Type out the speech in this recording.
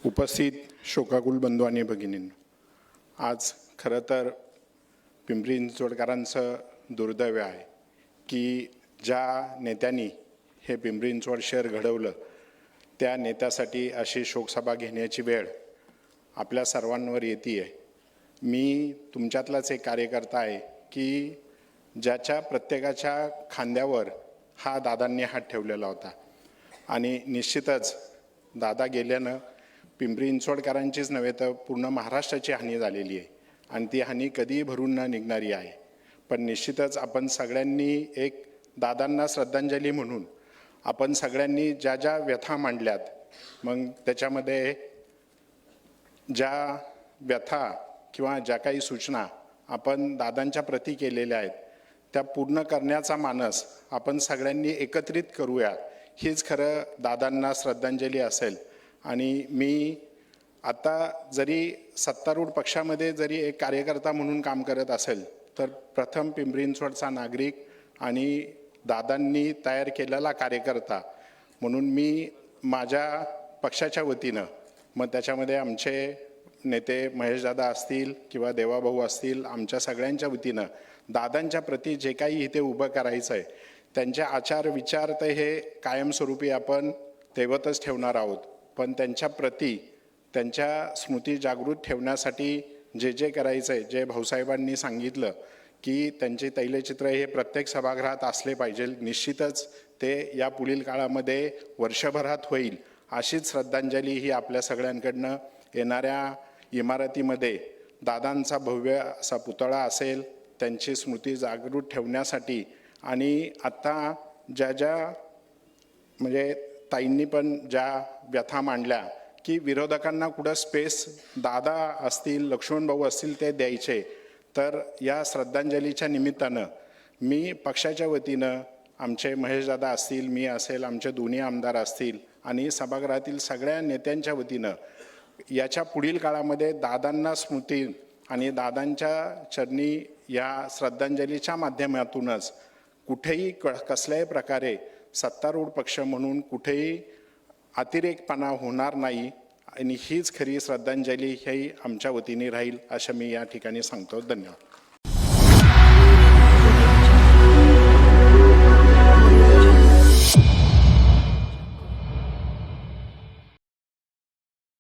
उपस्थित शोकाकुल बंधू आणि भगिनींनो, आज खरं तर पिंपरी चिंचवडकरांचं दुर्दैव आहे की ज्या नेत्यांनी हे पिंपरी चिंचवड शहर घडवलं त्या नेत्यासाठी अशी शोकसभा घेण्याची वेळ आपल्या सर्वांवर येते आहे। मी तुमच्यातलाच एक कार्यकर्ता आहे की ज्याच्या प्रत्येकाच्या खांद्यावर हा दादांनी हात ठेवलेला होता आणि निश्चितच दादा गेल्यानं पिंपरी चिंचवडकरांचीच नव्हे तर पूर्ण महाराष्ट्राची हानी झालेली आहे आणि ती हानी कधीही भरून न निघणारी आहे। पण निश्चितच आपण सगळ्यांनी एक दादांना श्रद्धांजली म्हणून आपण सगळ्यांनी ज्या ज्या व्यथा मांडल्यात, मग त्याच्यामध्ये ज्या व्यथा किंवा ज्या काही सूचना आपण दादांच्या प्रती केलेल्या आहेत त्या पूर्ण करण्याचा मानस आपण सगळ्यांनी एकत्रित करूया, हीच खरं दादांना श्रद्धांजली असेल। आणि मी आता जरी सत्तारूढ पक्षामध्ये जरी एक कार्यकर्ता म्हणून काम करत असेल तर प्रथम पिंपरी चिंचवडचा नागरिक आणि दादांनी तयार केलेला कार्यकर्ता म्हणून मी माझ्या पक्षाच्या वतीनं, मग त्याच्यामध्ये आमचे नेते महेशदादा असतील किंवा देवाभाऊ असतील, आमच्या सगळ्यांच्या वतीनं दादांच्या प्रती जे काही इथे उभं करायचं आहे त्यांचे आचार विचार तर हे कायमस्वरूपी आपण तेवतच ठेवणार आहोत, पण त्यांच्या प्रती त्यांच्या स्मृती जागृत ठेवण्यासाठी जे जे करायचं आहे, जे भाऊसाहेबांनी सांगितलं की त्यांचे तैलचित्र हे प्रत्येक सभागृहात असले पाहिजे, निश्चितच ते या पुढील काळामध्ये वर्षभरात होईल। अशीच श्रद्धांजली ही आपल्या सगळ्यांकडनं येणाऱ्या इमारतीमध्ये दादांचा भव्य असा पुतळा असेल, त्यांची स्मृती जागृत ठेवण्यासाठी। आणि आता ज्या ज्या म्हणजे ताईंनी पण ज्या व्यथा मांडल्या की विरोधकांना कुठं स्पेस दादा असतील, लक्ष्मण भाऊ असतील ते द्यायचे, तर या श्रद्धांजलीच्या निमित्तानं मी पक्षाच्या वतीनं आमचे महेशदादा असतील, मी असेल, आमचे दोन्ही आमदार असतील आणि सभागृहातील सगळ्या नेत्यांच्या वतीनं याच्या पुढील काळामध्ये दादांना स्मृती आणि दादांच्या चरणी या श्रद्धांजलीच्या माध्यमातूनच कुठेही कसल्याही प्रकारे सत्तारूढ पक्ष म्हणून कुठेही अतिरेकपणा होणार नाही आणि हीच खरी श्रद्धांजली ही आमच्या वतीने राहील असं मी या ठिकाणी सांगतो। धन्यवाद।